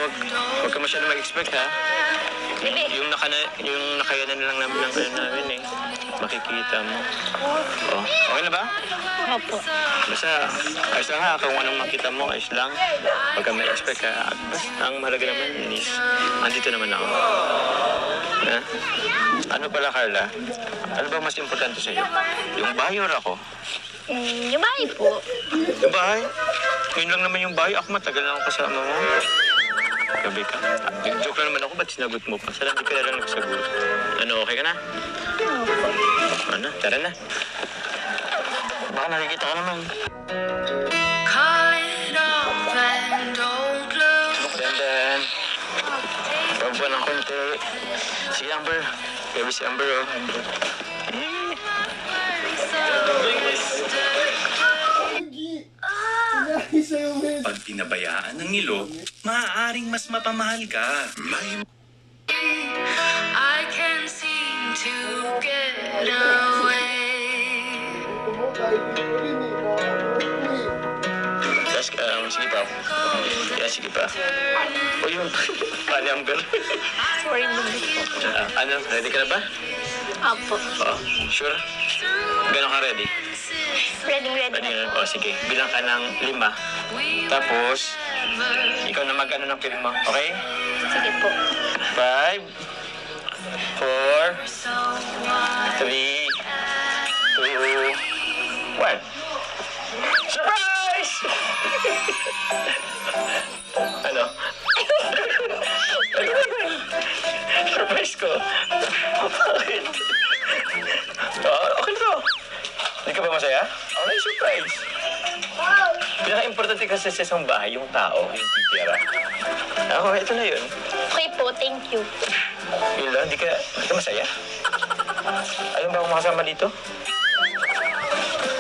Huwag ka masyado mag-expect, ha? Yung nakayanan lang namin ng ano namin, eh. Makikita mo. Oh, okay na ba? Opo. Basta, ayos lang ha. Kung anong makita mo, ayos lang. Huwag ka mag-expect, ha? At basta, ang mahalaga naman is, andito naman ako. Ha? Ano pala, Carla? Ano ba mas importante sa'yo? Yung bahay or ako? Yung bahay po. Yung bahay? Yun lang naman yung bahay. Ako matagal na ako kasama mo. Gabi ka. Joke lang naman ako. Ba't sinagot mo pa? Sana hindi ka na lang nagsagot. Ano, okay ka na? Ano? Tara na. Baka nakikita ka naman. Dandan. Babuan ng konti. Si Amber. Gabi si Amber, oh. Pag pinabayaan ng ilog, maaaring mas mapamahal ka. I can't seem to get away. Sige pa. Yeah, sige pa. O yun. Pani Amber. Sorry, bugis po. Ano, ready ka na ba? Opo. Oo. Sure? Gano'n ka ready? Ready Ready na. na? O, sige. Bilang ka ng 5. Tapos, ikaw na mag-ano ng film mo. Okay? Sige po. 5, 4, 3, 2, 1. Surprise! Ano? Surprise ko. Bakit? Okay na to. Hindi ka ba masaya? Okay, surprise. Pinaka-importante kasi sa isang bahay, yung tao, yung titira. Ako, ito na yun. Okay po, thank you. Yun lang, hindi ka masaya? Ayaw ba akong makasama dito?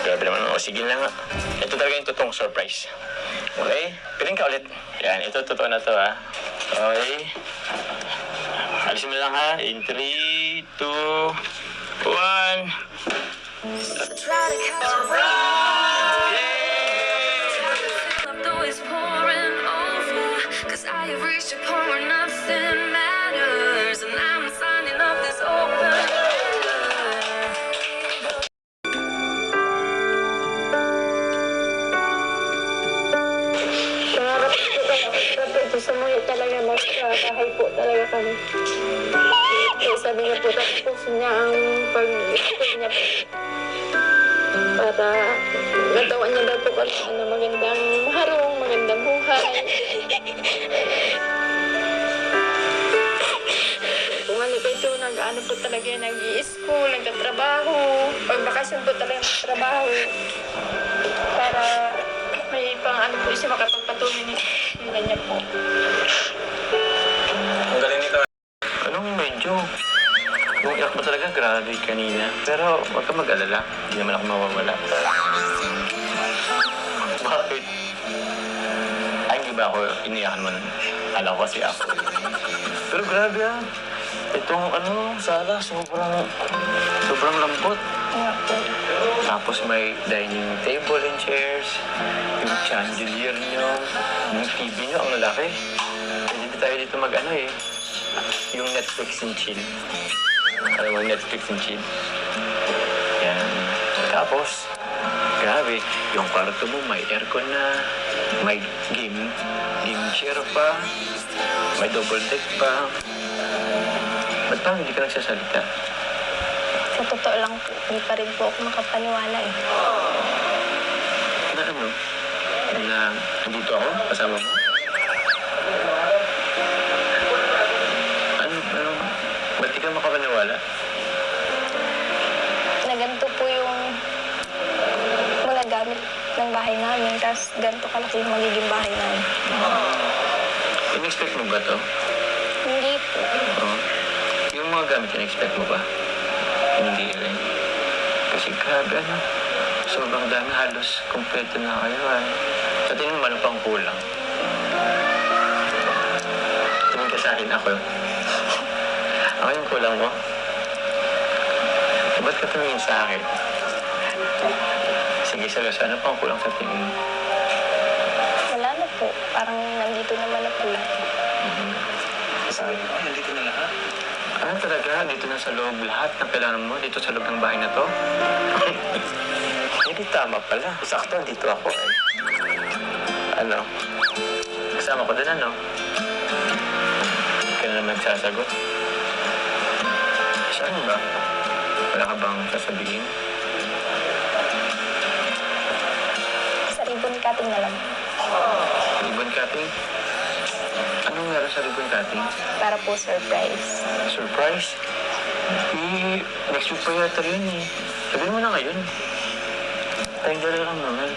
Grabe naman, o sige na nga. Ito talaga yung totoong surprise. Okay? Piling ka ulit. Yan, ito totoo na to, ha? Okay? Alisin mo lang, ha? In 3, 2, 1. Try to catch a breath. Though it's pouring over, 'cause I have reached a point where nothing matters, and I'm signing up this open Gusto mo yun talaga magkakahay po talaga kami. Kaya sabi niya po, tapos niya ang pag-school niya po. Para natawa niya daw po kung ano, magandang harong, magandang buhay. Kung ano po ito, nag-ano po talaga, nag-i-school, nagtatrabaho. Pag bakasyon po talaga nagtatrabaho. Para may pang ano po siya makapagpatuloy niya po. Ang galing nito. Anong medyo? Yung iyak mo talaga, grabe kanina. Pero huwag ka mag-alala. Hindi naman ako mawawala. Bakit? Ay, hindi ba ako iniyakan mo? Alam ko kasi ako. Pero grabe ah. Itong sala, sobrang lambot. Tapos may dining table and chairs, yung chandelier nyo, yung TV nyo, ang lalaki. Pwede tayo dito yung Netflix and chill. Alam mo, Netflix and chill. Yan. Tapos, grabe, yung kwarto mo may aircon na, may game chair pa, may double deck pa. Ba't parang hindi ka nagsasalita? Sa totoo lang po, hindi pa rin po ako makapaniwala eh. Na ano? Na nandito ako? Kasama mo? Ano? Ba't di ka makapaniwala? Na ganito po yung mga gamit ng bahay namin, tapos ganito kalaki yung magiging bahay namin. In-expect mo ba to? Hindi po. Oo. Yung mga gamit, in-expect mo ba? Hindi rin. Kasi grabe sobrang dami, halos kompleto na kayo Sa tingin mo, ano pang kulang? Tingin ka sa akin, ako yung kulang mo? Ba't ka tumingin sa akin? Sige, seryoso, ano pang kulang sa tingin mo? Wala na po. Parang nandito naman na po lahat. Sabi ko, ay, nandito na lahat. Ano talaga? Dito na sa loob lahat ng kailangan mo? Dito sa loob ng bahay na to? Hindi tama pala. Sakto, dito ako eh. Ano? Kasama ko din ano? Hindi ka na naman nagsasagot. Saan ba? Wala ka bang sasabihin? Sa ribbon cutting na lang. Ribbon cutting? Anong meron sa ribbon cutting? Para po surprise. Surprise? Next week pa yata yun eh. Sabihin mo na ngayon. Tayong dala lang naman.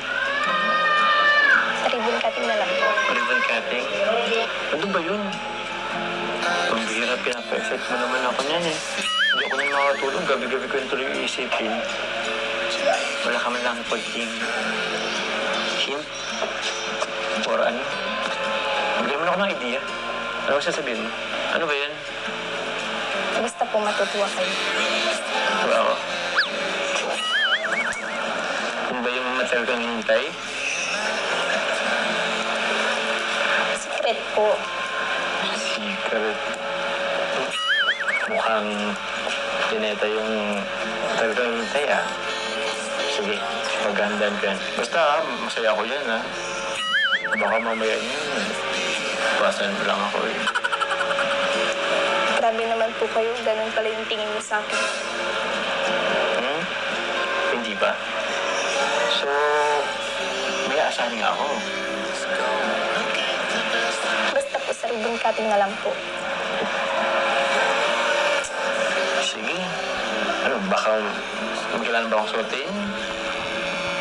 Sa ribbon cutting na lang po. Ribbon cutting? Ano ba yun? Ang bihira, pinapa-excite mo naman ako niyan eh. Hindi ako nang makatulog. Gabi-gabi ko yung tuloy iisipin. Wala ka man lang pag-hint. Hint? Or ano? Bigyan mo na ako ng idea. Ano ba sasabihin mo? Ano ba yan? Basta po matutuwa kayo. Wow. Ano ba yung matagal kang hintay? Secret po. Secret. Mukhang tineta yung matagal kang hintay ah. Sige, magandaan ka. Basta masaya ako yan ah. Baka mamaya niya. Basan mo lang ako eh. Grabe naman po kayo. Ganun pala yung tingin niyo sa akin. Hmm? Hindi ba? So, may aasahan nga ako. Basta po sa ribbon cutting na lang po. Sige. Ano, baka magkailan ba akong suotin?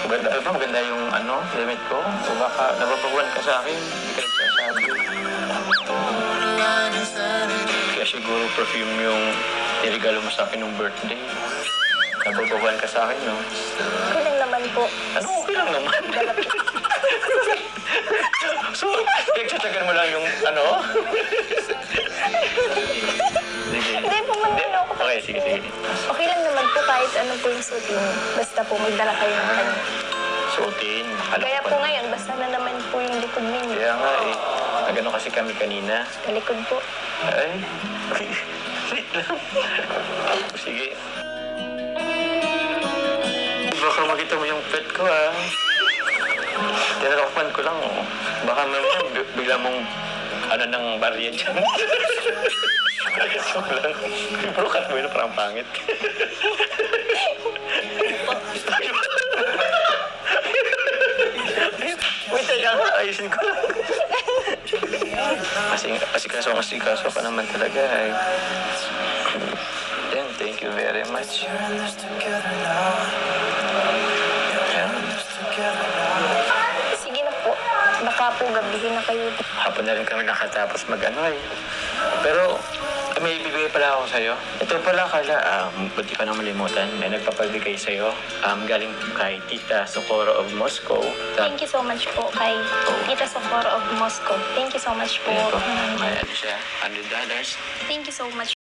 Maganda ba? Maganda yung ano, limit ko? O baka nababaguan ka sa akin? Hindi ka nagsasabi. Kaya siguro perfume yung nirigalo mo sa akin nung birthday. Nababaguan ka sa akin, no? Okay lang naman po. Ano, okay lang naman. So, pinagtsatsagan mo lang yung ano? Sige. Hindi po man ako. Okay, sige. Okay lang naman po kahit ano po yung suit niyo. Basta po magdala kayo ng kanya. Suotin. Kaya po ngayon, basta na naman po yung likod ninyo. Kaya nga eh. Nagano kasi kami kanina. Sa likod po. Ay. Wait lang. Sige. Baka makita mo yung pet ko ah. Tinarapan ko lang oh. Baka mamaya bigla mong ano ng barya dyan. Joke lang. Bro, cut mo yun, parang pangit. Wait, teka, ayusin ko lang. Asikaso ka naman talaga eh. Then, thank you very much. Ayan. Sige na po. Baka po gabihin na kayo. Hapon na rin kami nakatapos mag-ano eh. Pero, may ibibigay pala ako sa'yo. Ito pala, Carla, ba't di ka na malimutan? May nagpapabigay sa'yo. Galing kay Tita Socorro of Moscow. Thank you so much po kay Tita Socorro of Moscow. Thank you so much po. Ito, may ano siya, $100. Thank you so much